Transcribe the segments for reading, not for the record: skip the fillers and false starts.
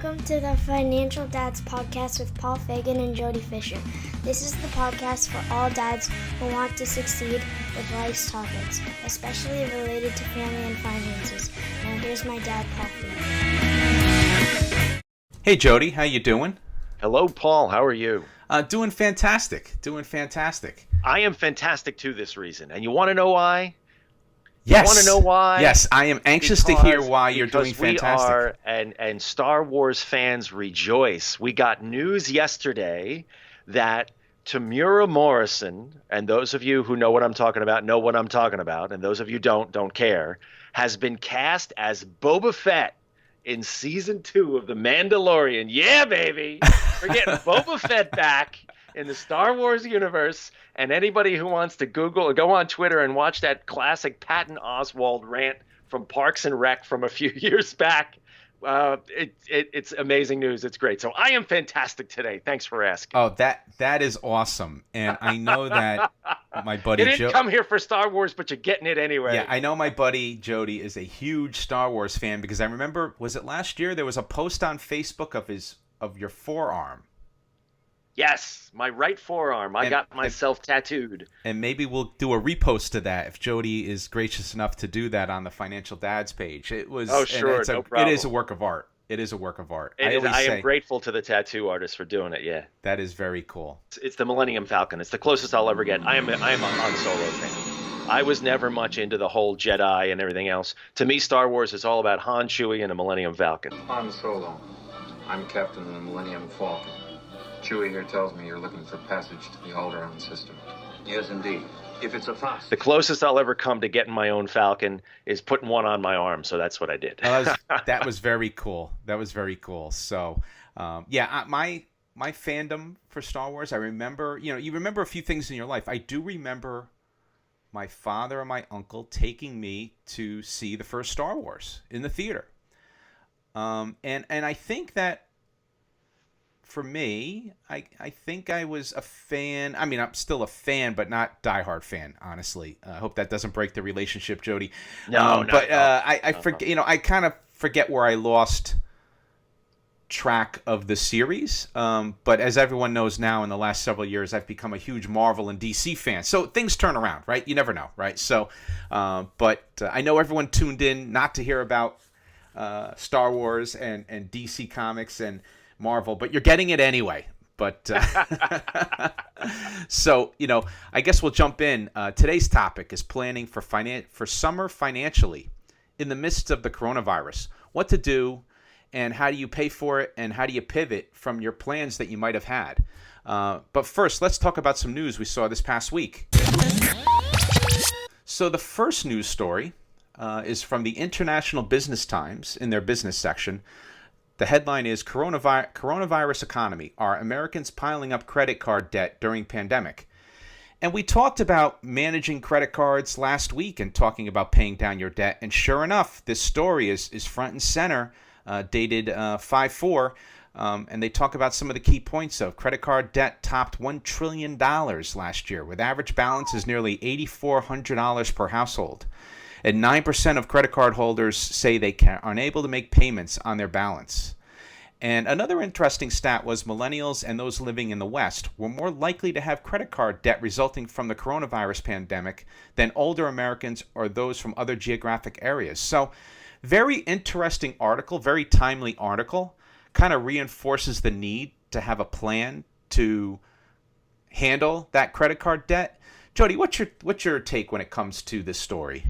Welcome to the Financial Dads Podcast with Paul Fagan and Jody Fisher. This is the podcast for all dads who want to succeed with life's topics, especially related to family and finances. Now here's my dad, Paul Fagan. Hey Jody, how you doing? Hello, Paul. How are you? Doing fantastic. I am fantastic too this reason. And you want to know why? Yes. You want to know why? Yes, I am anxious to hear why you're doing fantastic. We are, and Star Wars fans rejoice. We got news yesterday that Tamura Morrison, and those of you who know what I'm talking about, know what I'm talking about, and those of you don't care, has been cast as Boba Fett in season 2 of The Mandalorian. Yeah, baby! We're getting Boba Fett back in the Star Wars universe, and anybody who wants to Google or go on Twitter and watch that classic Patton Oswalt rant from Parks and Rec from a few years back, it's amazing news. It's great. So I am fantastic today. Thanks for asking. Oh, that is awesome. And I know that my buddy You didn't come here for Star Wars, but you're getting it anyway. Yeah, I know my buddy Jody is a huge Star Wars fan because I remember, was it last year, there was a post on Facebook of your forearm. Yes, my right forearm. I got myself tattooed. And maybe we'll do a repost to that if Jody is gracious enough to do that on the Financial Dads page. It was. Oh, sure, no problem. It is a work of art. I am grateful to the tattoo artist for doing it. Yeah, that is very cool. It's the Millennium Falcon. It's the closest I'll ever get. I am a Han Solo fan. I was never much into the whole Jedi and everything else. To me, Star Wars is all about Han, Chewie, and a Millennium Falcon. Han Solo. I'm captain of the Millennium Falcon. Chewie here tells me you're looking for passage to the Alderaan system. Yes, indeed. If it's a fast. The closest I'll ever come to getting my own Falcon is putting one on my arm, so that's what I did. That was very cool. So, my fandom for Star Wars, I remember, you remember a few things in your life. I do remember my father and my uncle taking me to see the first Star Wars in the theater. And I think that for me, I think I was a fan. I mean, I'm still a fan, but not diehard fan, honestly. I hope that doesn't break the relationship, Jody. No. I forget. I kind of forget where I lost track of the series. But as everyone knows now, in the last several years, I've become a huge Marvel and DC fan. So things turn around, right? You never know, right? So, but I know everyone tuned in not to hear about Star Wars and DC Comics and Marvel, but you're getting it anyway. But so, I guess we'll jump in. Today's topic is planning for summer financially in the midst of the coronavirus. What to do and how do you pay for it and how do you pivot from your plans that you might have had? But first, let's talk about some news we saw this past week. So the first news story is from the International Business Times in their business section. The headline is Coronavirus Economy. Are Americans piling up credit card debt during pandemic? And we talked about managing credit cards last week and talking about paying down your debt. And sure enough, this story is front and center, dated 5/4. And they talk about some of the key points of credit card debt topped $1 trillion last year, with average balances nearly $8,400 per household. And 9% of credit card holders say they are unable to make payments on their balance. And another interesting stat was millennials and those living in the West were more likely to have credit card debt resulting from the coronavirus pandemic than older Americans or those from other geographic areas. So, very interesting article, very timely article, kind of reinforces the need to have a plan to handle that credit card debt. Jody, what's your take when it comes to this story?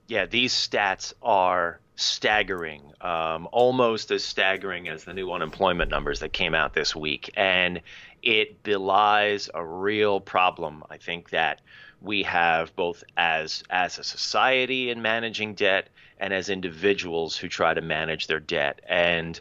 Yeah, these stats are staggering, almost as staggering as the new unemployment numbers that came out this week. And it belies a real problem, I think, that we have both as a society in managing debt and as individuals who try to manage their debt. And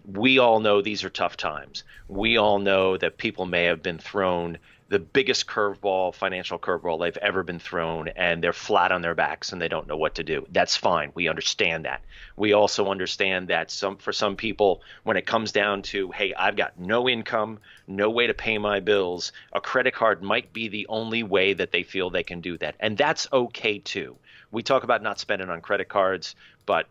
we all know these are tough times. We all know that people may have been thrown the biggest financial curveball they've ever been thrown, and they're flat on their backs and they don't know what to do. That's fine. We understand that. We also understand that for some people, when it comes down to, hey, I've got no income, no way to pay my bills, a credit card might be the only way that they feel they can do that. And that's okay too. We talk about not spending on credit cards, but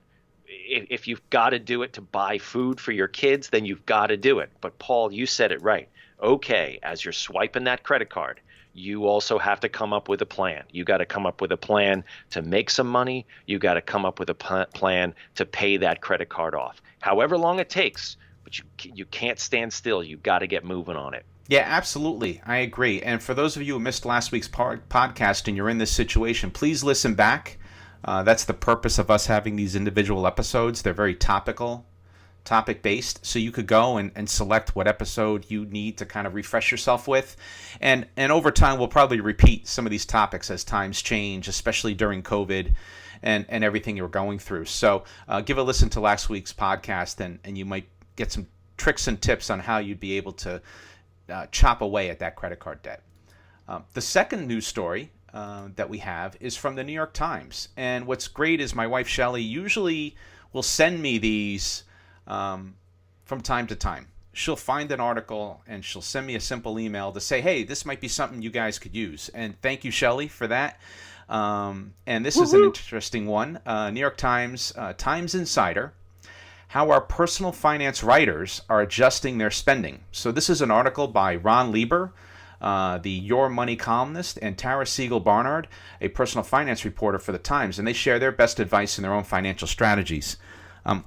if you've got to do it to buy food for your kids, then you've got to do it. But Paul, you said it right. Okay, as you're swiping that credit card, you also have to come up with a plan. You got to come up with a plan to make some money. You got to come up with a plan to pay that credit card off, however long it takes. But you can't stand still. You got to get moving on it. Yeah, absolutely. I agree. And for those of you who missed last week's podcast and you're in this situation, please listen back. That's the purpose of us having these individual episodes. They're very topic-based, so you could go and select what episode you need to kind of refresh yourself with. And over time, we'll probably repeat some of these topics as times change, especially during COVID and everything you're going through. So give a listen to last week's podcast, and you might get some tricks and tips on how you'd be able to chop away at that credit card debt. The second news story that we have is from the New York Times. And what's great is my wife, Shelley, usually will send me these from time to time. She'll find an article and she'll send me a simple email to say, hey, this might be something you guys could use. And thank you, Shelley, for that. And this is an interesting one. New York Times, Times Insider, how our personal finance writers are adjusting their spending. So this is an article by Ron Lieber, the Your Money columnist, and Tara Siegel Barnard, a personal finance reporter for the Times, and they share their best advice in their own financial strategies.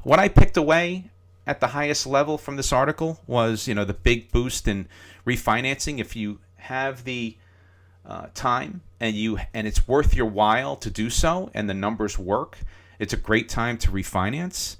What I picked away at the highest level from this article was, the big boost in refinancing. If you have the time and it's worth your while to do so, and the numbers work, it's a great time to refinance.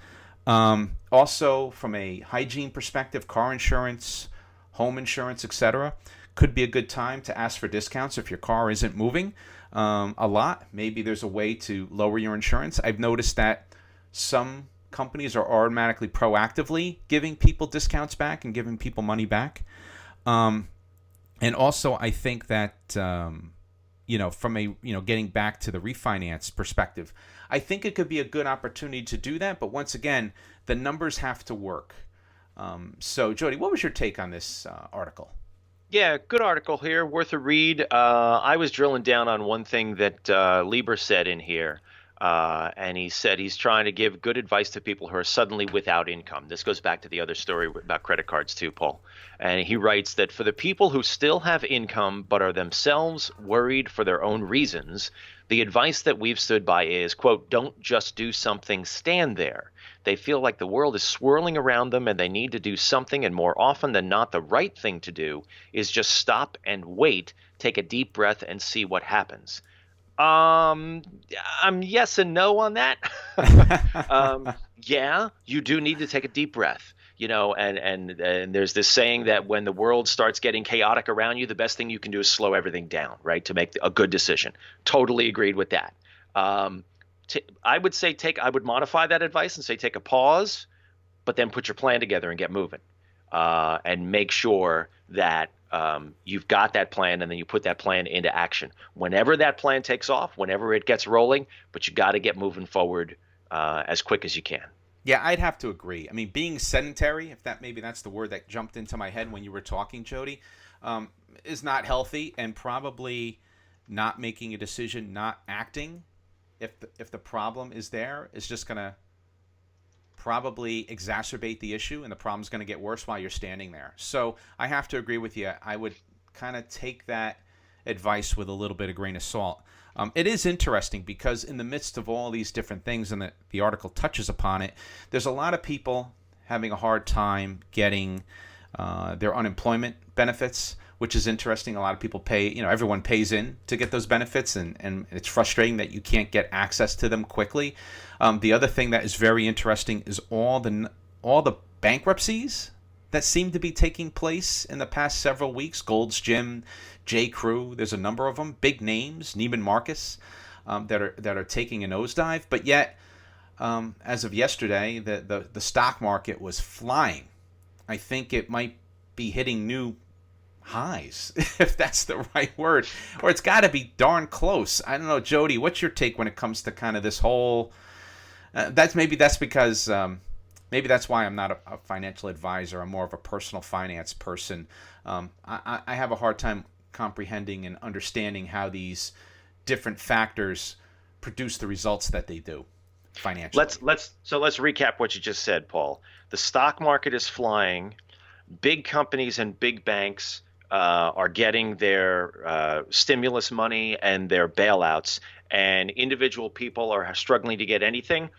Also, from a hygiene perspective, car insurance, home insurance, etc., could be a good time to ask for discounts if your car isn't moving a lot. Maybe there's a way to lower your insurance. I've noticed that some companies are automatically proactively giving people discounts back and giving people money back. And also, I think that, from getting back to the refinance perspective, I think it could be a good opportunity to do that. But once again, the numbers have to work. So, Jody, what was your take on this article? Yeah, good article here, worth a read. I was drilling down on one thing that Lieber said in here. And he said he's trying to give good advice to people who are suddenly without income. This goes back to the other story about credit cards too, Paul. And he writes that for the people who still have income but are themselves worried for their own reasons, the advice that we've stood by is, quote, don't just do something, stand there. They feel like the world is swirling around them and they need to do something, and more often than not, the right thing to do is just stop and wait, take a deep breath, and see what happens. I'm yes and no on that. Yeah, you do need to take a deep breath, and there's this saying that when the world starts getting chaotic around you, the best thing you can do is slow everything down, right, to make a good decision. Totally agreed with that. I would modify that advice and say take a pause, but then put your plan together and get moving, and make sure that you've got that plan, and then you put that plan into action whenever that plan takes off, whenever it gets rolling. But you got to get moving forward as quick as you can. Yeah, I'd have to agree. I mean, being sedentary, maybe that's the word that jumped into my head when you were talking, Jody, is not healthy, and probably not making a decision, not acting if the problem is there, is just going to probably exacerbate the issue, and the problem's going to get worse while you're standing there. So I have to agree with you. I would kind of take that advice with a little bit of grain of salt. It is interesting because in the midst of all these different things, and the article touches upon it, there's a lot of people having a hard time getting their unemployment benefits, which is interesting. A lot of people pay, everyone pays in to get those benefits, and it's frustrating that you can't get access to them quickly. The other thing that is very interesting is all the bankruptcies that seem to be taking place in the past several weeks. Gold's Gym, J. Crew, there's a number of them, big names, Neiman Marcus, that are taking a nosedive. But yet, as of yesterday, the stock market was flying. I think it might be hitting new highs, if that's the right word, or it's got to be darn close. I don't know, Jody, what's your take when it comes to kind of this whole? That's because maybe that's why I'm not a financial advisor. I'm more of a personal finance person. I have a hard time comprehending and understanding how these different factors produce the results that they do. financially. Let's recap what you just said, Paul. The stock market is flying. Big companies and big banks are getting their stimulus money and their bailouts, and individual people are struggling to get anything.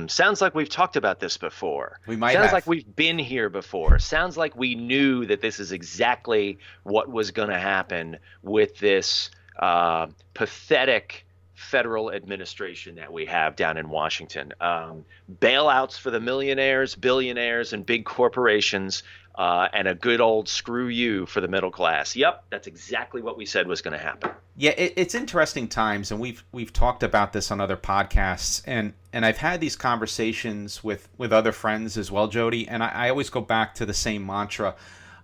Sounds like we've talked about this before. We might Sounds have. like we've been here before. Sounds like we knew that this is exactly what was going to happen with this pathetic federal administration that we have down in Washington. Bailouts for the millionaires, billionaires, and big corporations, and a good old screw you for the middle class. Yep, that's exactly what we said was going to happen. Yeah, it's interesting times, and we've talked about this on other podcasts, and I've had these conversations with other friends as well, Jody, and I always go back to the same mantra.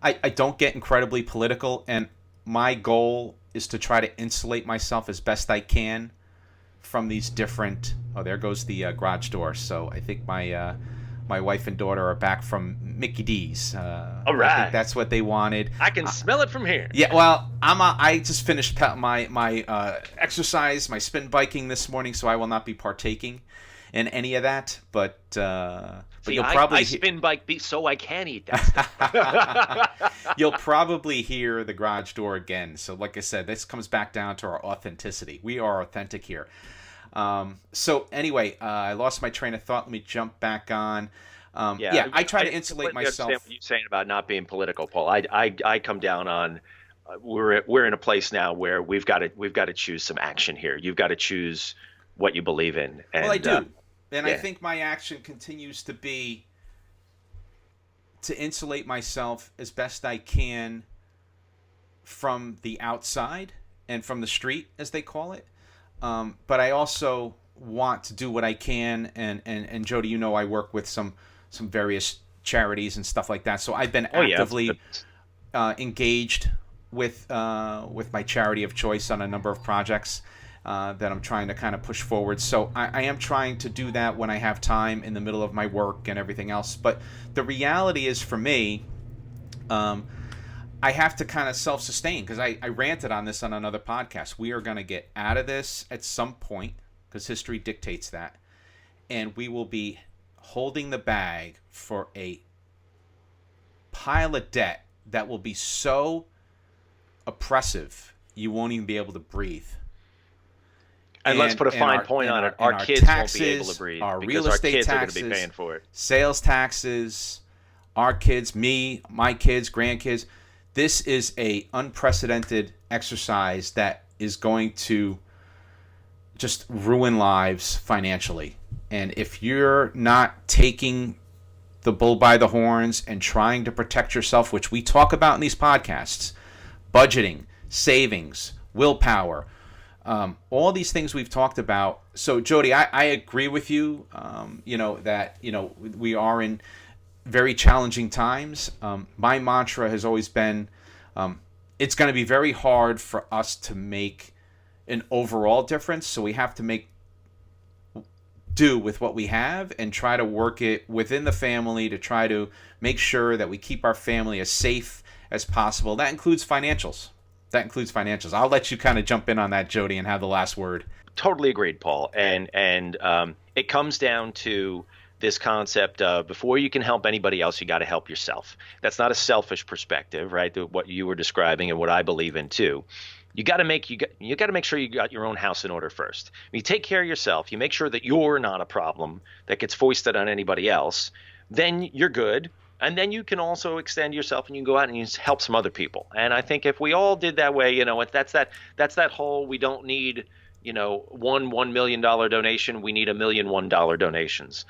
I don't get incredibly political, and my goal is to try to insulate myself as best I can from these different... Oh, there goes the garage door. So I think my wife and daughter are back from Mickey D's. All right. I think that's what they wanted. I can smell it from here. Yeah, well, I just finished my exercise, my spin biking this morning, so I will not be partaking in any of that. But you'll probably... I spin bike so I can eat that stuff. You'll probably hear the garage door again. So like I said, this comes back down to our authenticity. We are authentic here. So anyway, I lost my train of thought. Let me jump back on. I try to insulate myself. I understand what you're saying about not being political, Paul. I come down on we're in a place now where we've got to choose some action here. You've got to choose what you believe in. And, well, I do. And yeah. I think my action continues to be to insulate myself as best I can from the outside and from the street, as they call it. But I also want to do what I can. And Jody, you know, I work with some various charities and stuff like that. So I've been actively engaged with my charity of choice on a number of projects that I'm trying to kind of push forward. So I am trying to do that when I have time in the middle of my work and everything else. But the reality is, for me, I have to kind of self-sustain, because I ranted on this on another podcast. We are going to get out of this at some point, because history dictates that. And we will be holding the bag for a pile of debt that will be so oppressive you won't even be able to breathe. And let's put a fine point on it. Our kids won't be able to breathe our because real our estate kids taxes, are going to be paying for it. Sales taxes, our kids, me, my kids, grandkids. This is a unprecedented exercise that is going to just ruin lives financially. And if you're not taking the bull by the horns and trying to protect yourself, which we talk about in these podcasts, budgeting, savings, willpower, all these things we've talked about. So, Jody, I agree with you, that we are in very challenging times. My mantra has always been, it's going to be very hard for us to make an overall difference. So we have to make do with what we have and try to work it within the family to try to make sure that we keep our family as safe as possible. That includes financials. I'll let you kind of jump in on that, Jody, and have the last word. Totally agreed, Paul. And it comes down to this concept of before you can help anybody else, you got to help yourself. That's not a selfish perspective, right? What you were describing and what I believe in too. You got to make sure you got your own house in order first. When you take care of yourself, you make sure that you're not a problem that gets foisted on anybody else, then you're good. And then you can also extend yourself and you can go out and you help some other people. And I think if we all did that way, that's that whole, we don't need, $1 million donation. We need $1 million $1 donations.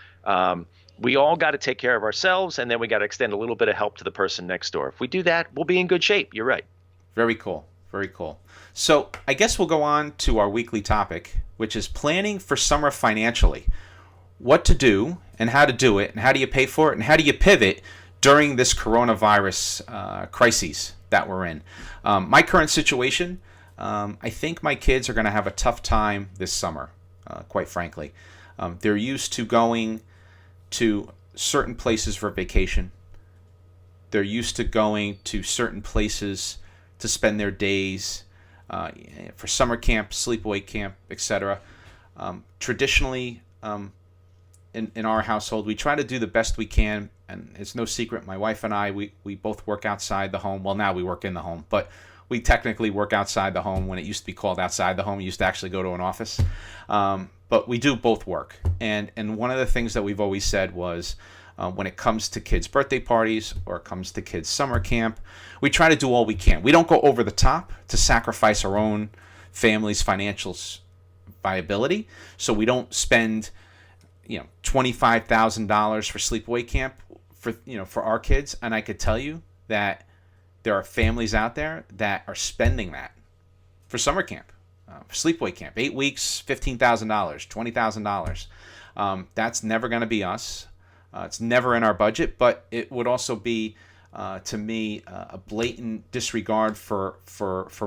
We all got to take care of ourselves, and then we got to extend a little bit of help to the person next door. If we do that, we'll be in good shape. You're right. Very cool. Very cool. So I guess we'll go on to our weekly topic, which is planning for summer financially. What to do and how to do it, and how do you pay for it, and how do you pivot during this coronavirus crises that we're in. My current situation, I think my kids are going to have a tough time this summer, quite frankly. They're used to going to certain places for vacation. They're used to going to certain places to spend their days for summer camp, sleepaway camp, etc. Traditionally, in our household, we try to do the best we can, and it's no secret. My wife and I, we both work outside the home. Well, now we work in the home, but we technically work outside the home when it used to be called outside the home. We used to actually go to an office, but we do both work. And one of the things that we've always said was, when it comes to kids' birthday parties or it comes to kids' summer camp, we try to do all we can. We don't go over the top to sacrifice our own family's financial viability, so we don't spend $25,000 for sleepaway camp for our kids. And I could tell you that there are families out there that are spending that for summer camp, for sleepaway camp, 8 weeks, $15,000, $20,000. That's never going to be us. It's never in our budget, but it would also be, to me, a blatant disregard for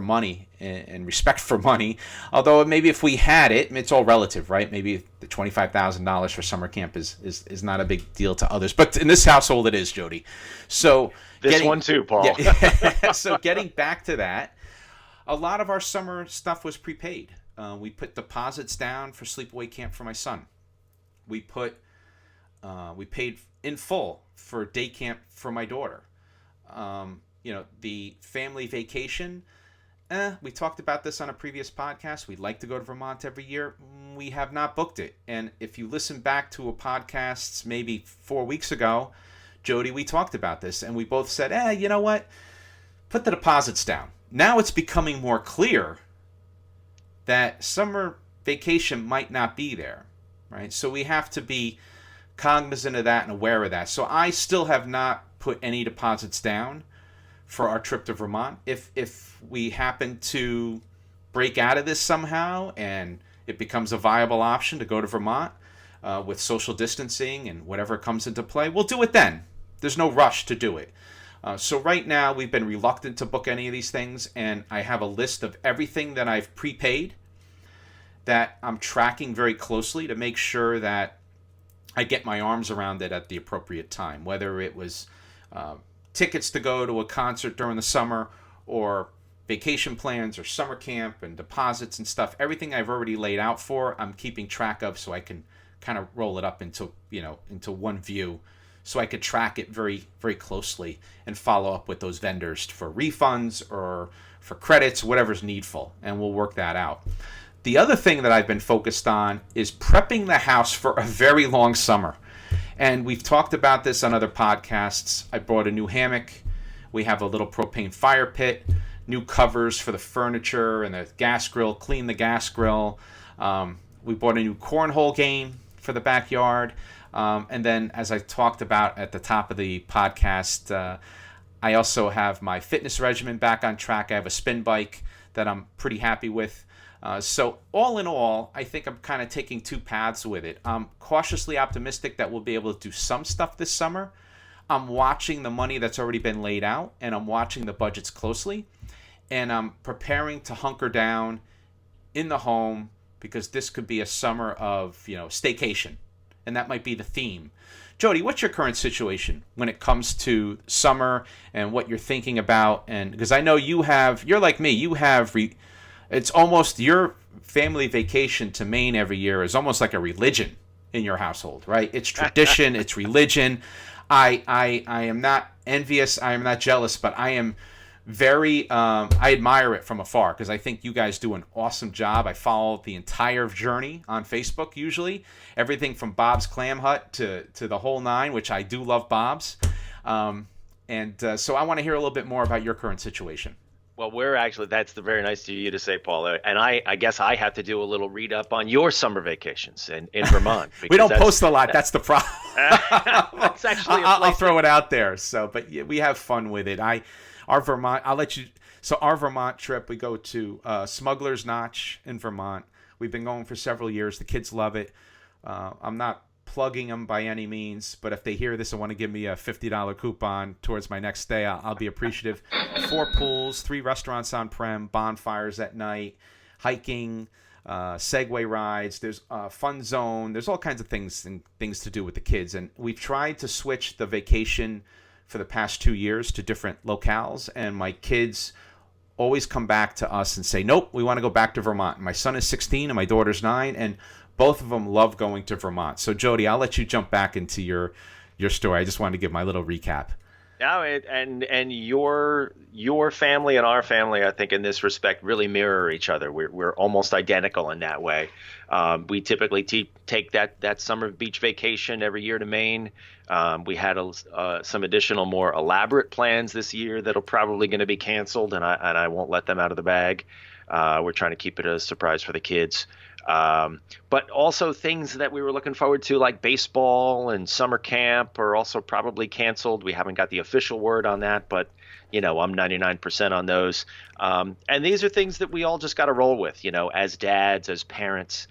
money and respect for money. Although maybe if we had it, it's all relative, right? Maybe the $25,000 for summer camp is not a big deal to others, but in this household it is, Jody. So one too, Paul. Yeah, so getting back to that, a lot of our summer stuff was prepaid. We put deposits down for sleepaway camp for my son. We paid in full for day camp for my daughter. The family vacation, we talked about this on a previous podcast. We'd like to go to Vermont every year. We have not booked it. And if you listen back to a podcast maybe 4 weeks ago, Jody, we talked about this, and we both said, you know what? Put the deposits down. Now it's becoming more clear that summer vacation might not be there, right? So we have to be cognizant of that and aware of that. So I still have not put any deposits down for our trip to Vermont. If we happen to break out of this somehow and it becomes a viable option to go to Vermont with social distancing and whatever comes into play, we'll do it then. There's no rush to do it. So right now we've been reluctant to book any of these things, and I have a list of everything that I've prepaid that I'm tracking very closely to make sure that I get my arms around it at the appropriate time, whether it was tickets to go to a concert during the summer or vacation plans or summer camp and deposits and stuff. Everything I've already laid out for, I'm keeping track of so I can kind of roll it up into one view, so I could track it very, very closely and follow up with those vendors for refunds or for credits, whatever's needful, and we'll work that out. The other thing that I've been focused on is prepping the house for a very long summer. And we've talked about this on other podcasts. I bought a new hammock. We have a little propane fire pit, new covers for the furniture and the gas grill, clean the gas grill. We bought a new cornhole game for the backyard. And then, as I talked about at the top of the podcast, I also have my fitness regimen back on track. I have a spin bike that I'm pretty happy with. So all in all, I think I'm kind of taking two paths with it. I'm cautiously optimistic that we'll be able to do some stuff this summer. I'm watching the money that's already been laid out, and I'm watching the budgets closely. And I'm preparing to hunker down in the home because this could be a summer of, staycation. And that might be the theme. Jody, what's your current situation when it comes to summer and what you're thinking about? And because I know you're like me, it's almost your family vacation to Maine every year is almost like a religion in your household, right? It's tradition, it's religion. I am not envious, I am not jealous, but I am very, I admire it from afar because I think you guys do an awesome job. I follow the entire journey on Facebook usually, everything from Bob's Clam Hut to the whole nine, which I do love Bob's. So I want to hear a little bit more about your current situation. Well, that's very nice of you to say, Paul. And I guess I have to do a little read up on your summer vacations in Vermont. We don't post a lot. That's the problem. That's actually I'll throw it out there. So, but we have fun with it. Our Vermont trip, we go to Smuggler's Notch in Vermont. We've been going for several years. The kids love it. I'm not plugging them by any means, but if they hear this and want to give me a $50 coupon towards my next stay, I'll be appreciative. 4 pools, 3 restaurants on prem, bonfires at night, hiking, Segway rides. There's a fun zone. There's all kinds of things to do with the kids. And we've tried to switch the vacation for the past 2 years to different locales, and my kids always come back to us and say, nope, we want to go back to Vermont. My son is 16 and my daughter's 9, and both of them love going to Vermont. So Jody, I'll let you jump back into your story. I just wanted to give my little recap. No, and your family and our family, I think, in this respect, really mirror each other. We're almost identical in that way. We typically take that summer beach vacation every year to Maine. We had some additional, more elaborate plans this year that are probably going to be canceled, and I won't let them out of the bag. We're trying to keep it a surprise for the kids. But also things that we were looking forward to, like baseball and summer camp, are also probably canceled. We haven't got the official word on that, but I'm 99% on those. And these are things that we all just got to roll with, as dads, as parents.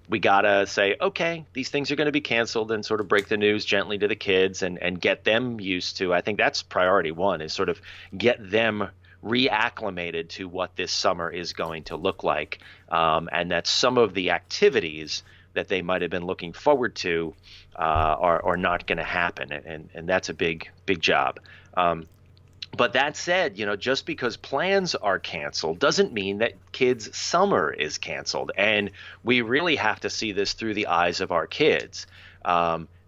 We got to say, okay, these things are going to be canceled, and sort of break the news gently to the kids and get them used to. I think that's priority one, is sort of get them reacclimated to what this summer is going to look like, and that some of the activities that they might have been looking forward to are not going to happen, and that's a big job. But that said, just because plans are canceled doesn't mean that kids' summer is canceled, and we really have to see this through the eyes of our kids.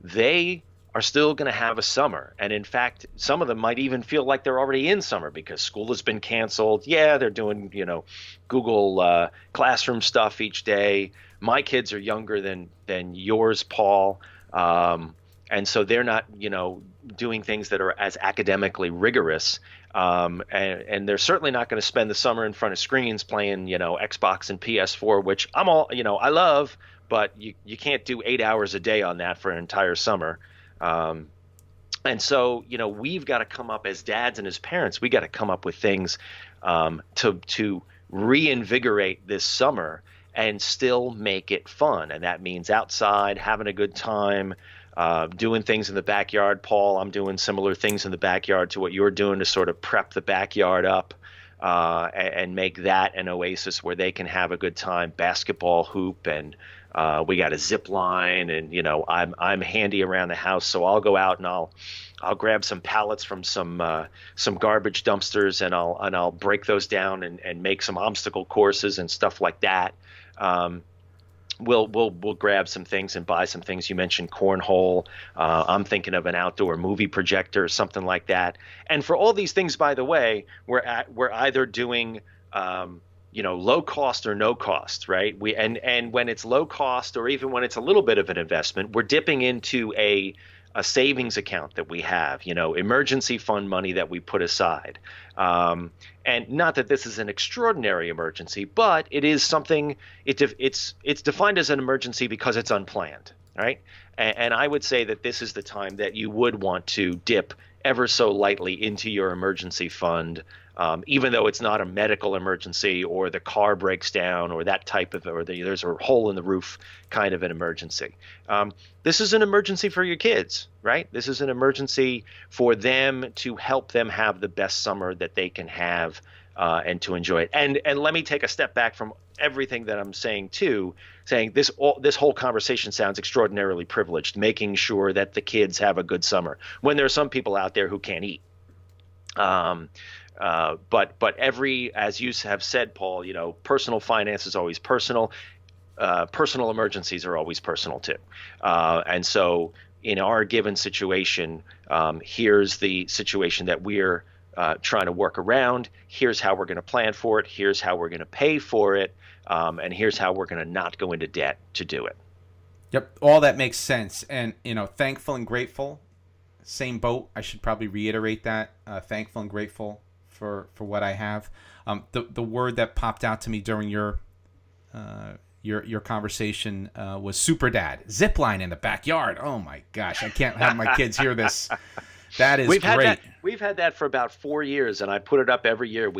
They are still going to have a summer. And in fact, some of them might even feel like they're already in summer because school has been canceled. Yeah, they're doing, Google Classroom stuff each day. My kids are younger than yours, Paul. And so they're not, doing things that are as academically rigorous. And they're certainly not going to spend the summer in front of screens playing, Xbox and PS4, which I love, but you can't do 8 hours a day on that for an entire summer. And so, we've got to come up as dads and as parents, we got to come up with things to reinvigorate this summer and still make it fun. And that means outside, having a good time, doing things in the backyard. Paul, I'm doing similar things in the backyard to what you're doing to sort of prep the backyard up and make that an oasis where they can have a good time. Basketball hoop, and we got a zip line, and I'm handy around the house, so I'll go out and I'll grab some pallets from some garbage dumpsters, and I'll break those down and make some obstacle courses and stuff like that. We'll grab some things and buy some things. You mentioned cornhole. I'm thinking of an outdoor movie projector or something like that. And for all these things, by the way, we're either doing low cost or no cost, right? And when it's low cost, or even when it's a little bit of an investment, we're dipping into a savings account that we have, emergency fund money that we put aside. And not that this is an extraordinary emergency, but it is something. It's defined as an emergency because it's unplanned, right? And I would say that this is the time that you would want to dip ever so lightly into your emergency fund, even though it's not a medical emergency, or the car breaks down, or that type of, or there's a hole in the roof kind of an emergency. This is an emergency for your kids, right? This is an emergency for them, to help them have the best summer that they can have, and to enjoy it. And let me take a step back from everything that I'm saying too, saying this whole conversation sounds extraordinarily privileged, making sure that the kids have a good summer, when there are some people out there who can't eat. But as you have said, Paul, personal finance is always personal. Personal emergencies are always personal too. And so in our given situation, here's the situation that we're trying to work around. Here's how we're going to plan for it. Here's how we're going to pay for it. And here's how we're going to not go into debt to do it. Yep. All that makes sense. And, thankful and grateful, same boat. I should probably reiterate that. Thankful and grateful for what I have. The word that popped out to me during your conversation was super dad. Zipline in the backyard. Oh my gosh, I can't have my kids hear this. That is great. We've had that for about 4 years, and I put it up every year.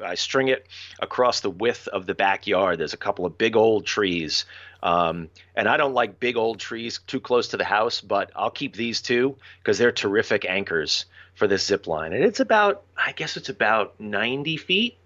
I string it across the width of the backyard. There's a couple of big old trees. And I don't like big old trees too close to the house, but I'll keep these two because they're terrific anchors for this zip line. And it's about 90 feet,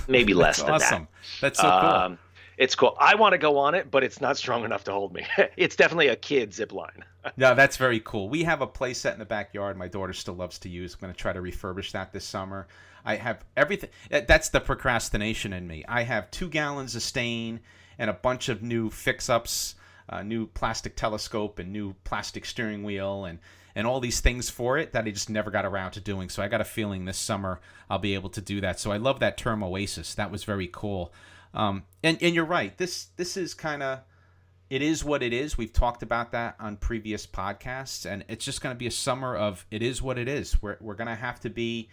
maybe less than awesome. that. That's so cool. It's cool. I want to go on it, but it's not strong enough to hold me. It's definitely a kid zip line. No, that's very cool. We have a play set in the backyard my daughter still loves to use. I'm going to try to refurbish that this summer. I have everything. That's the procrastination in me. I have 2 gallons of stain and a bunch of new fix-ups, new plastic telescope and new plastic steering wheel and all these things for it that I just never got around to doing. So I got a feeling this summer I'll be able to do that. So I love that term Oasis. That was very cool. And you're right. This is kind of, it is what it is. We've talked about that on previous podcasts, and it's just going to be a summer of it is what it is. We're going to have to be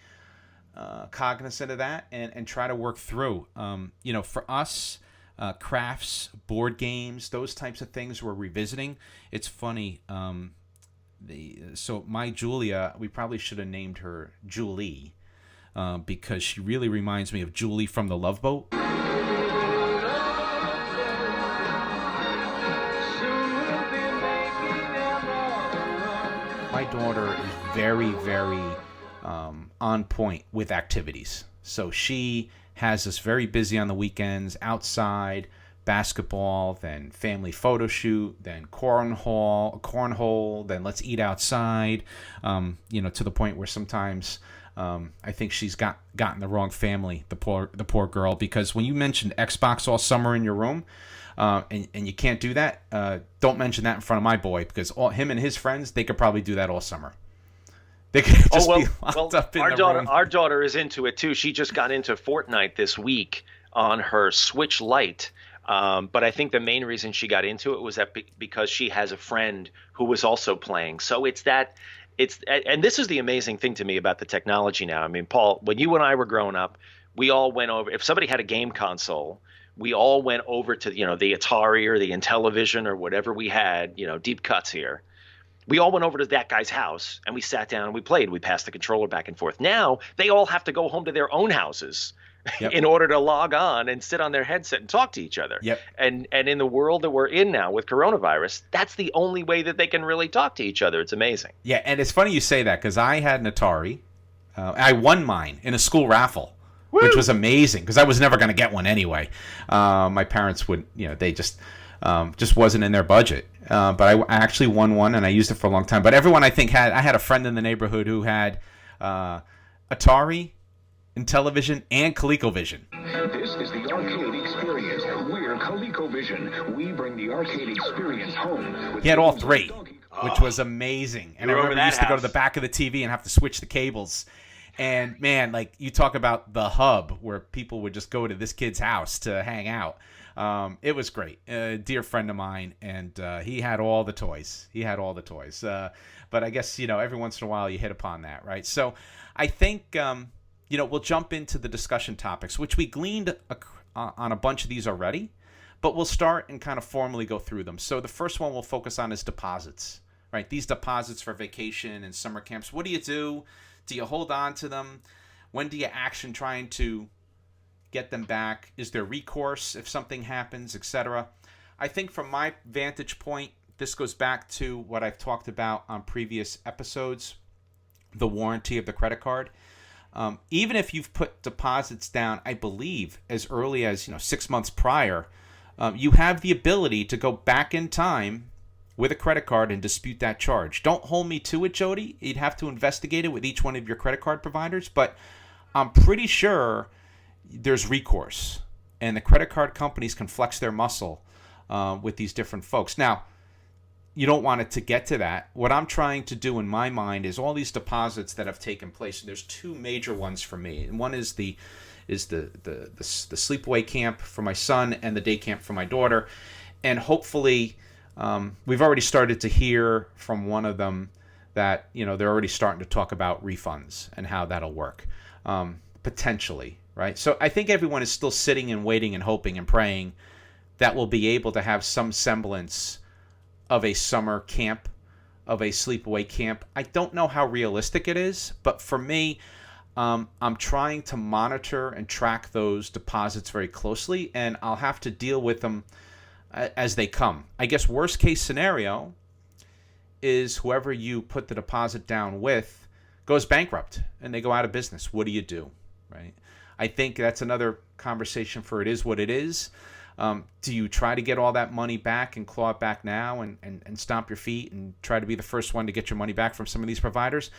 cognizant of that and try to work through. For us, crafts, board games, those types of things we're revisiting. It's funny. So my Julia, we probably should have named her Julie because she really reminds me of Julie from The Love Boat. My daughter is very, very on point with activities. So she has us very busy on the weekends, outside, basketball, then family photo shoot, then cornhole, then let's eat outside, to the point where sometimes I think she's gotten the wrong family, the poor girl, because when you mentioned Xbox all summer in your room, and you can't do that, don't mention that in front of my boy, because him and his friends, they could probably do that all summer. They could just be locked up in the room. Our daughter is into it too. She just got into Fortnite this week on her Switch Lite. But I think the main reason she got into it was that because she has a friend who was also playing. So and this is the amazing thing to me about the technology now. I mean, Paul, when you and I were growing up, we all went over, if somebody had a game console, we all went over to, the Atari or the Intellivision or whatever we had, deep cuts here. We all went over to that guy's house and we sat down and we played. We passed the controller back and forth. Now they all have to go home to their own houses. Yep. In order to log on and sit on their headset and talk to each other. Yep. And in the world that we're in now with coronavirus, that's the only way that they can really talk to each other. It's amazing. Yeah, and it's funny you say that because I had an Atari. I won mine in a school raffle, which was amazing because I was never going to get one anyway. My parents would, they just wasn't in their budget. But I actually won one and I used it for a long time. But everyone I think I had a friend in the neighborhood who had Atari, Intellivision, and ColecoVision. This is the arcade experience. We're ColecoVision. We bring the arcade experience home. He had all three, which was amazing. And I remember we used to go to the back of the TV and have to switch the cables. And man, like you talk about the hub where people would just go to this kid's house to hang out. It was great. A dear friend of mine, and he had all the toys. But I guess, every once in a while you hit upon that, right? So I think... we'll jump into the discussion topics, which we gleaned on a bunch of these already, but we'll start and kind of formally go through them. So the first one we'll focus on is deposits, right? These deposits for vacation and summer camps. What do you do? Do you hold on to them? When do you action trying to get them back? Is there recourse if something happens, etc.? I think from my vantage point, this goes back to what I've talked about on previous episodes, the warranty of the credit card. Even if you've put deposits down, I believe, as early as 6 months prior, you have the ability to go back in time with a credit card and dispute that charge. Don't hold me to it, Jody. You'd have to investigate it with each one of your credit card providers, but I'm pretty sure there's recourse, and the credit card companies can flex their muscle with these different folks. Now, you don't want it to get to that. What I'm trying to do in my mind is all these deposits that have taken place. There's two major ones for me, and one is the sleepaway camp for my son and the day camp for my daughter. And hopefully, we've already started to hear from one of them that they're already starting to talk about refunds and how that'll work potentially, right? So I think everyone is still sitting and waiting and hoping and praying that we'll be able to have some semblance of a summer camp, of a sleepaway camp. I don't know how realistic it is, but for me, I'm trying to monitor and track those deposits very closely, and I'll have to deal with them as they come. I guess worst case scenario is whoever you put the deposit down with goes bankrupt and they go out of business. What do you do, right? I think that's another conversation for it is what it is. Do you try to get all that money back and claw it back now and stomp your feet and try to be the first one to get your money back from some of these providers?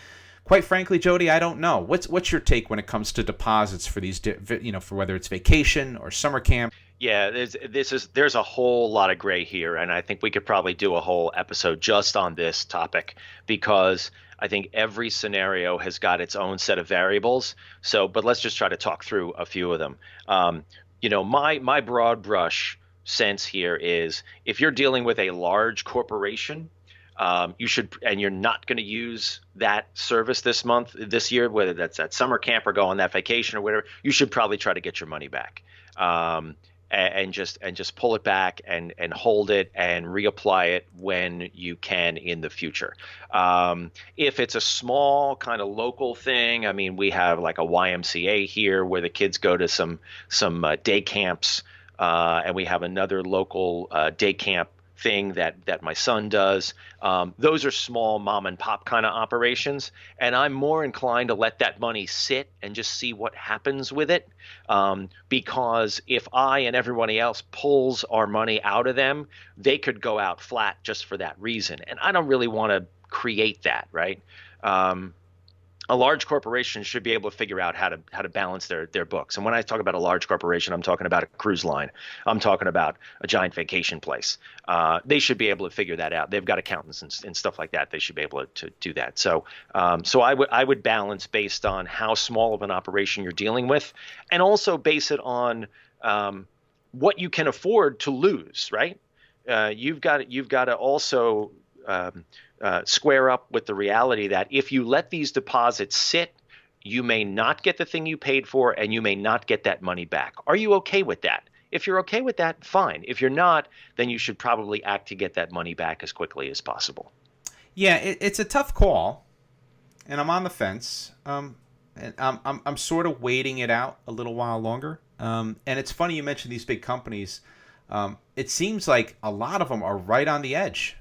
Quite frankly, Jody, I don't know. What's your take when it comes to deposits for these, for whether it's vacation or summer camp? Yeah, there's a whole lot of gray here, and I think we could probably do a whole episode just on this topic because I think every scenario has got its own set of variables. So, but let's just try to talk through a few of them. My broad brush sense here is if you're dealing with a large corporation, you should, and you're not going to use that service this year, whether that's at summer camp or go on that vacation or whatever, you should probably try to get your money back. And just pull it back and hold it and reapply it when you can in the future. If it's a small kind of local thing, I mean, we have like a YMCA here where the kids go to some day camps, and we have another local day camp thing that my son does. Those are small mom and pop kind of operations, and I'm more inclined to let that money sit and just see what happens with it. Because if I and everybody else pulls our money out of them, they could go out flat just for that reason, and I don't really want to create that, right? A large corporation should be able to figure out how to balance their books. And when I talk about a large corporation, I'm talking about a cruise line. I'm talking about a giant vacation place. They should be able to figure that out. They've got accountants and stuff like that. They should be able to do that. So I would balance based on how small of an operation you're dealing with, and also base it on what you can afford to lose. Right? You've got to also square up with the reality that if you let these deposits sit, you may not get the thing you paid for and you may not get that money back. Are you okay with that? If you're okay with that, fine. If you're not, then you should probably act to get that money back as quickly as possible. Yeah, it's a tough call, and I'm on the fence. And I'm sort of waiting it out a little while longer. And it's funny you mentioned these big companies. It seems like a lot of them are right on the edge.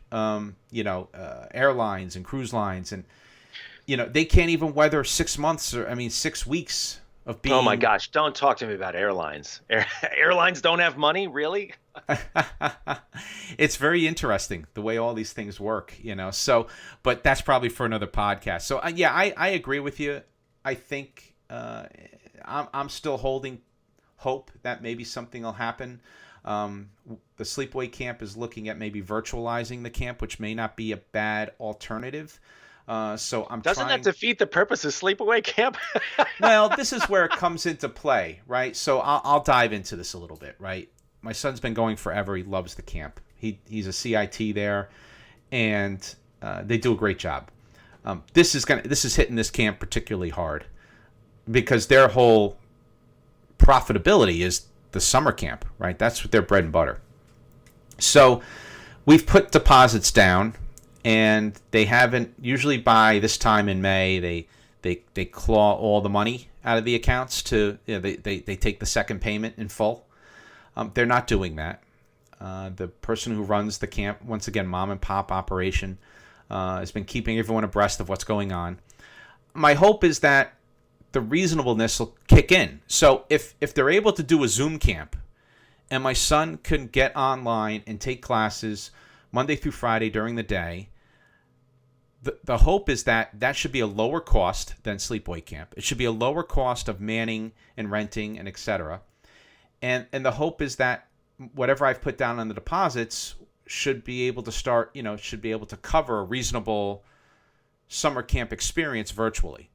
Airlines and cruise lines, and they can't even weather 6 months 6 weeks of being. Oh my gosh! Don't talk to me about airlines. Airlines don't have money, really? It's very interesting the way all these things work, So, but that's probably for another podcast. So, I agree with you. I think I'm still holding hope that maybe something will happen. The sleepaway camp is looking at maybe virtualizing the camp, which may not be a bad alternative. So I'm Doesn't trying... that defeat the purpose of sleepaway camp? Well, this is where it comes into play, right? So I'll dive into this a little bit, right? My son's been going forever. He loves the camp. He's a CIT there, and they do a great job. This is hitting this camp particularly hard because their whole profitability is the summer camp, right? That's their bread and butter. So we've put deposits down, and they haven't. Usually by this time in May, they claw all the money out of the accounts they take the second payment in full. They're not doing that. The person who runs the camp, once again, mom and pop operation, has been keeping everyone abreast of what's going on. My hope is that the reasonableness will kick in. So if they're able to do a Zoom camp, and my son can get online and take classes Monday through Friday during the day, the hope is that should be a lower cost than sleepaway camp. It should be a lower cost of manning and renting and etc. And the hope is that whatever I've put down on the deposits should be able to should be able to cover a reasonable summer camp experience virtually.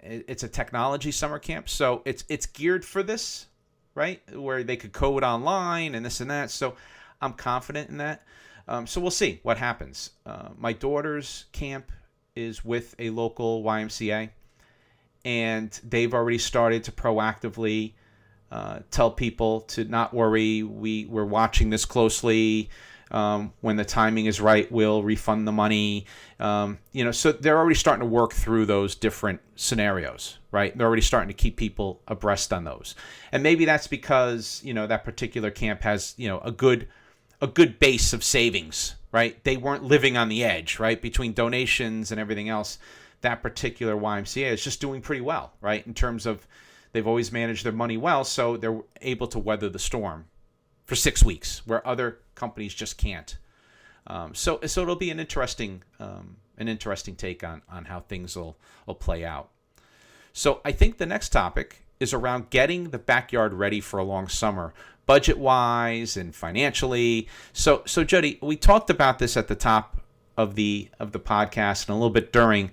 It's a technology summer camp, so it's geared for this, right? Where they could code online and this and that. So I'm confident in that. So we'll see what happens. My daughter's camp is with a local YMCA, and they've already started to proactively tell people to not worry. We're watching this closely. When the timing is right, we'll refund the money. So they're already starting to work through those different scenarios, right? They're already starting to keep people abreast on those. And maybe that's because, that particular camp has, a good base of savings, right? They weren't living on the edge, right? Between donations and everything else, that particular YMCA is just doing pretty well, right? In terms of they've always managed their money well, so they're able to weather the storm for 6 weeks, where other companies just can't. So it'll be an interesting take on how things will play out. So I think the next topic is around getting the backyard ready for a long summer, budget-wise and financially. So Jody, we talked about this at the top of the podcast and a little bit during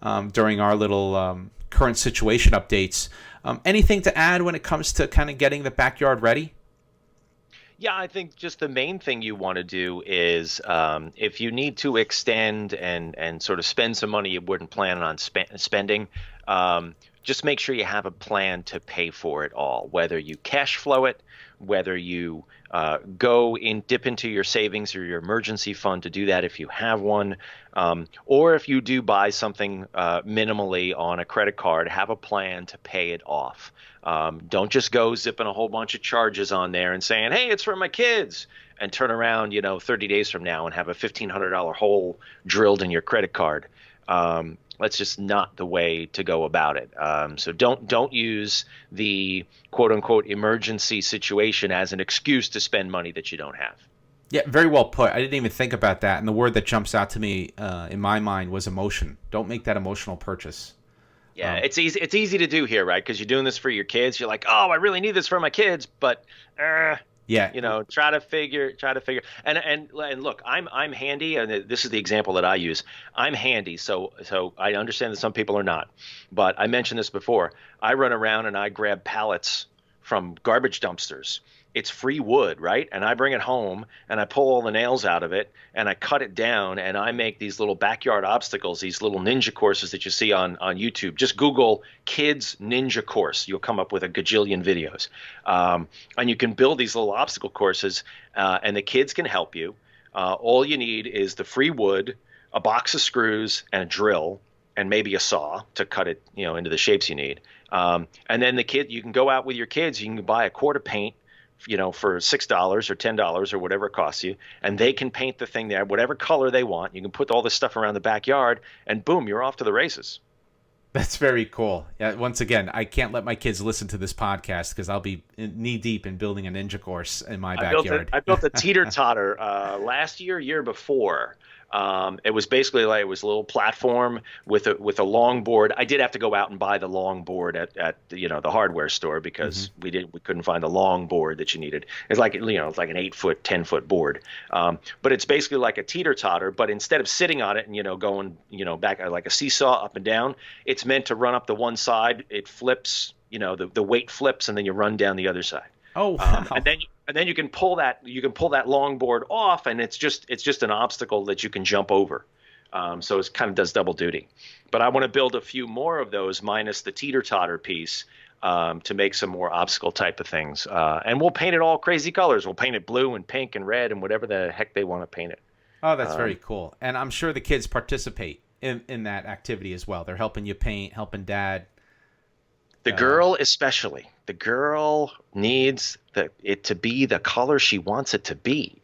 our little current situation updates. Anything to add when it comes to kind of getting the backyard ready? Yeah, I think just the main thing you want to do is if you need to extend and sort of spend some money you wouldn't plan on spending, just make sure you have a plan to pay for it all, whether you cash flow it, whether you dip into your savings or your emergency fund to do that if you have one, or if you do buy something minimally on a credit card, have a plan to pay it off. Don't just go zipping a whole bunch of charges on there and saying, hey, it's for my kids, and turn around 30 days from now and have a $1,500 hole drilled in your credit card. That's just not the way to go about it. So don't use the quote unquote emergency situation as an excuse to spend money that you don't have. Yeah, very well put. I didn't even think about that. And the word that jumps out to me in my mind was emotion. Don't make that emotional purchase. Yeah, it's easy. It's easy to do here, right? Because you're doing this for your kids. You're like, oh, I really need this for my kids, but yeah, try to figure. And look, I'm handy, and this is the example that I use. I'm handy, so I understand that some people are not. But I mentioned this before. I run around and I grab pallets from garbage dumpsters. It's free wood, right? And I bring it home and I pull all the nails out of it and I cut it down and I make these little backyard obstacles, these little ninja courses that you see on YouTube. Just Google kids ninja course. You'll come up with a gajillion videos. And you can build these little obstacle courses and the kids can help you. All you need is the free wood, a box of screws and a drill and maybe a saw to cut it, into the shapes you need. And then you can go out with your kids, you can buy a quart of paint, for $6 or $10 or whatever it costs you, and they can paint the thing there, whatever color they want. You can put all this stuff around the backyard, and boom, you're off to the races. That's very cool. Yeah, once again, I can't let my kids listen to this podcast because I'll be knee deep in building a ninja course in my backyard. I built a teeter-totter last year before. It was basically like it was a little platform with a long board. I did have to go out and buy the long board at the hardware store because we couldn't find the long board that you needed. It's like it's like an 8-foot, 10-foot board. But it's basically like a teeter-totter, but instead of sitting on it and going back like a seesaw up and down, it's meant to run up the one side. It flips, the weight flips, and then you run down the other side. Oh, wow. And then you can pull that long board off, and it's just an obstacle that you can jump over. So it kind of does double duty. But I want to build a few more of those minus the teeter-totter piece to make some more obstacle type of things. And we'll paint it all crazy colors. We'll paint it blue and pink and red and whatever the heck they want to paint it. Oh, that's very cool. And I'm sure the kids participate in that activity as well. They're helping you paint, helping dad. The girl especially. The girl needs it to be the color she wants it to be.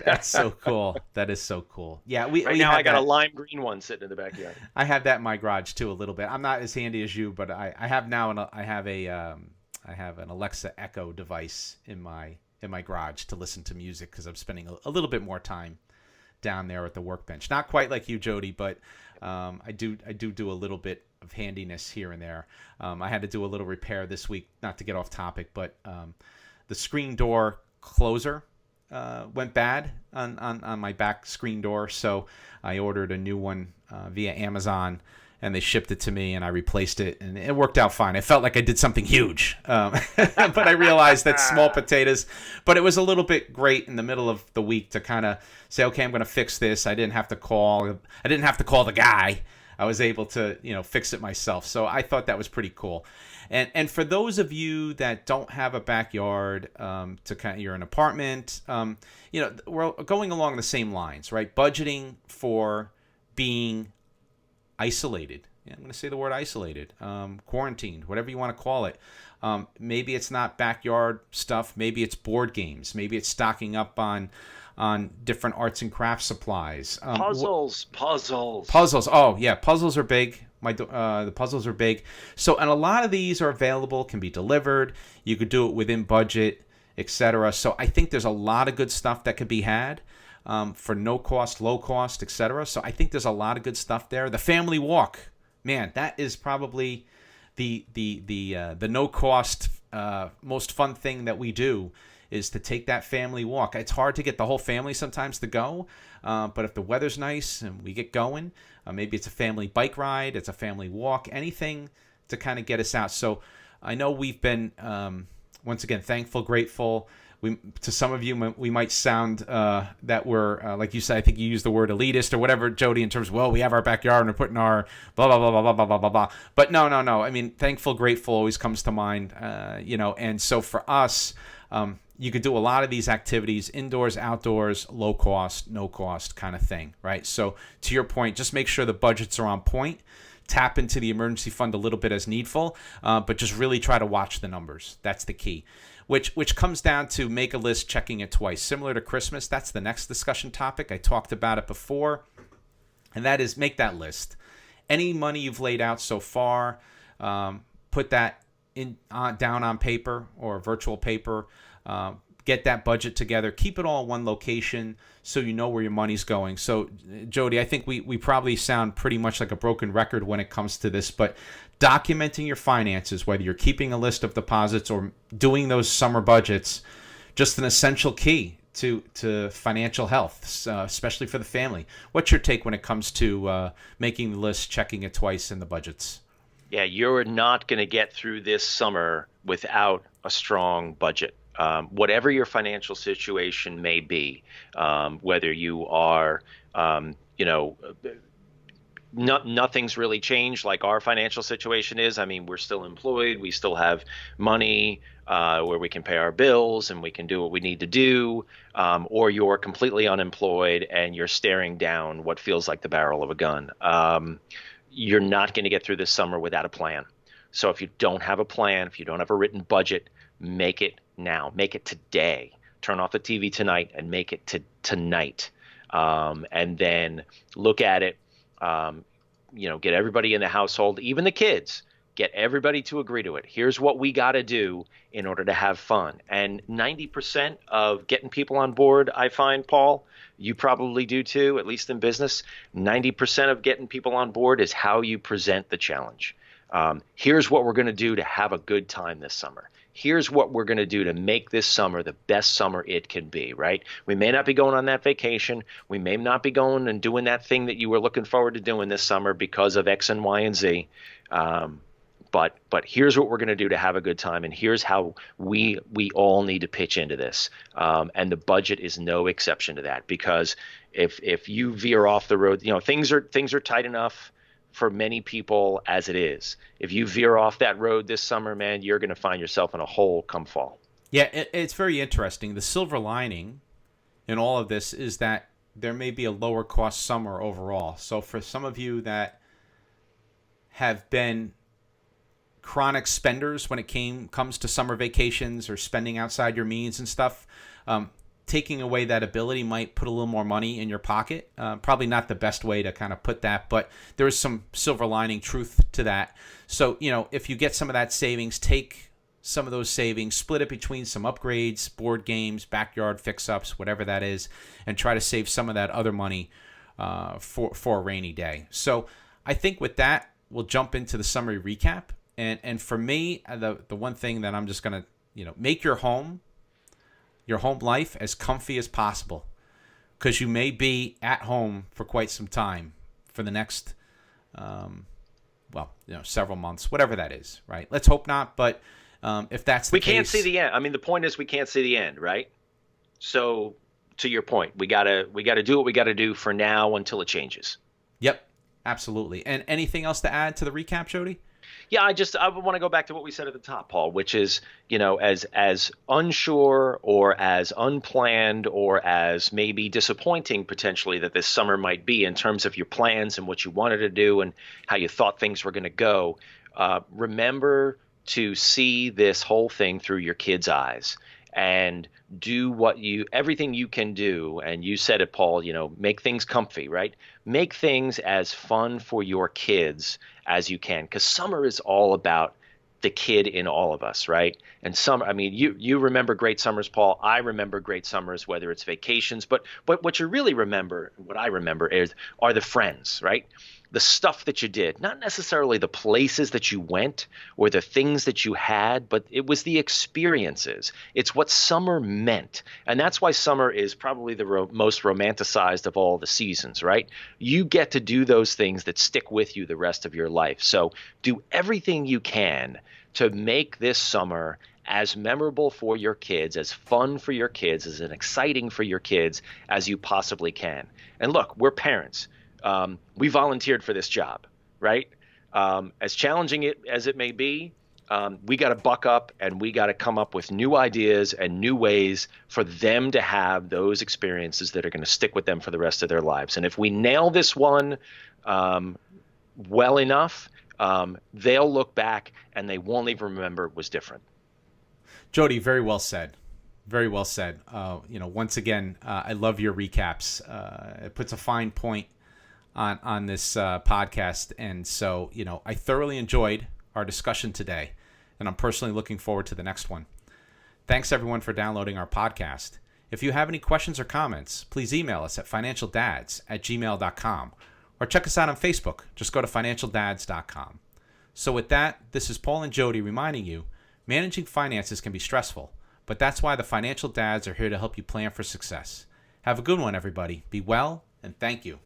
That's so cool. That is so cool. Yeah, I got a lime green one sitting in the backyard. I have that in my garage too a little bit. I'm not as handy as you, but I have now I have an Alexa Echo device in my garage to listen to music because I'm spending a little bit more time down there at the workbench. Not quite like you, Jody, but I do a little bit of handiness here and there. I had to do a little repair this week, not to get off topic, but the screen door closer went bad on my back screen door, so I ordered a new one via Amazon, and they shipped it to me, and I replaced it, and it worked out fine. I felt like I did something huge, but I realized that's small potatoes. But it was a little bit great in the middle of the week to kind of say, okay, I'm going to fix this. I didn't have to call the guy. I was able to, fix it myself. So I thought that was pretty cool. And for those of you that don't have a backyard, you're an apartment, we're going along the same lines, right? Budgeting for being isolated. Yeah, I'm going to say the word isolated, quarantined, whatever you want to call it. Maybe it's not backyard stuff. Maybe it's board games. Maybe it's stocking up on different arts and crafts supplies. Puzzles. Oh yeah, puzzles are big. The puzzles are big. So, and a lot of these are available, can be delivered. You could do it within budget, etc. So I think there's a lot of good stuff that could be had for no cost, low cost, etc. So I think there's a lot of good stuff there. The family walk, man, that is probably the no cost most fun thing that we do is to take that family walk. It's hard to get the whole family sometimes to go, but if the weather's nice and we get going, maybe it's a family bike ride, it's a family walk, anything to kind of get us out. So I know we've been, once again, thankful, grateful. To some of you, we might sound that we're, like you said, I think you used the word elitist or whatever, Jody, in terms of, well, we have our backyard and we're putting our blah, blah, blah, blah, blah, blah, blah, blah, blah. But no. I mean, thankful, grateful always comes to mind, and so for us, you could do a lot of these activities, indoors, outdoors, low cost, no cost kind of thing, right? So to your point, just make sure the budgets are on point. Tap into the emergency fund a little bit as needful, but just really try to watch the numbers. That's the key, which comes down to make a list, checking it twice. Similar to Christmas, that's the next discussion topic. I talked about it before, and that is make that list. Any money you've laid out so far, put that down on paper or virtual paper. Get that budget together. Keep it all in one location so you know where your money's going. So, Jody, I think we probably sound pretty much like a broken record when it comes to this, but documenting your finances, whether you're keeping a list of deposits or doing those summer budgets, just an essential key to financial health, especially for the family. What's your take when it comes to making the list, checking it twice in the budgets? Yeah, you're not going to get through this summer without a strong budget. Whatever your financial situation may be, whether you are, nothing's really changed like our financial situation is. I mean, we're still employed. We still have money where we can pay our bills and we can do what we need to do. Or you're completely unemployed and you're staring down what feels like the barrel of a gun. You're not going to get through this summer without a plan. So if you don't have a plan, if you don't have a written budget, make it now. Make it today. Turn off the TV tonight and make it tonight. And then look at it. Get everybody in the household, even the kids, get everybody to agree to it. Here's what we got to do in order to have fun. And 90% of getting people on board, I find, Paul, you probably do too, at least in business, 90% of getting people on board is how you present the challenge. Here's what we're going to do to have a good time this summer. Here's what we're going to do to make this summer the best summer it can be, right? We may not be going on that vacation. We may not be going and doing that thing that you were looking forward to doing this summer because of X and Y and Z. But here's what we're going to do to have a good time, and here's how we all need to pitch into this. And the budget is no exception to that, because if you veer off the road, things are tight enough for many people as it is. If you veer off that road this summer, man, you're going to find yourself in a hole come fall. Yeah, it's very interesting. The silver lining in all of this is that there may be a lower cost summer overall. So for some of you that have been chronic spenders when it comes to summer vacations or spending outside your means and stuff, taking away that ability might put a little more money in your pocket. Probably not the best way to kind of put that, but there is some silver lining truth to that. So, if you get some of that savings, take some of those savings, split it between some upgrades, board games, backyard fix-ups, whatever that is, and try to save some of that other money for a rainy day. So I think with that, we'll jump into the summary recap. And for me, the one thing that I'm just going to, make your home life as comfy as possible, because you may be at home for quite some time for the next, several months, whatever that is, right? Let's hope not, but if that's the case, we can't see the end. I mean, the point is we can't see the end, right? So to your point, we gotta do what we gotta do for now until it changes. Yep, absolutely. And anything else to add to the recap, Jody? Yeah, I want to go back to what we said at the top, Paul, which is, as unsure or as unplanned or as maybe disappointing potentially that this summer might be in terms of your plans and what you wanted to do and how you thought things were going to go. Remember to see this whole thing through your kids' eyes and do everything you can do. And you said it, Paul, make things comfy, right? Make things as fun for your kids as you can, because summer is all about the kid in all of us, right? And you remember great summers, Paul. I remember great summers, whether it's vacations, but what you really remember, what I remember are the friends, right? the stuff that you did, not necessarily the places that you went or the things that you had, but it was the experiences. It's what summer meant. And that's why summer is probably the most romanticized of all the seasons, right? You get to do those things that stick with you the rest of your life. So do everything you can to make this summer as memorable for your kids, as fun for your kids, as exciting for your kids as you possibly can. And look, we're parents. We volunteered for this job, right? As challenging as it may be, we got to buck up and we got to come up with new ideas and new ways for them to have those experiences that are going to stick with them for the rest of their lives. And if we nail this one well enough, they'll look back and they won't even remember it was different. Jody, very well said. Very well said. Once again, I love your recaps. It puts a fine point on this podcast. And so, I thoroughly enjoyed our discussion today, and I'm personally looking forward to the next one. Thanks, everyone, for downloading our podcast. If you have any questions or comments, please email us at financialdads@gmail.com or check us out on Facebook. Just go to financialdads.com. So with that, this is Paul and Jody reminding you, managing finances can be stressful, but that's why the Financial Dads are here to help you plan for success. Have a good one, everybody. Be well, and thank you.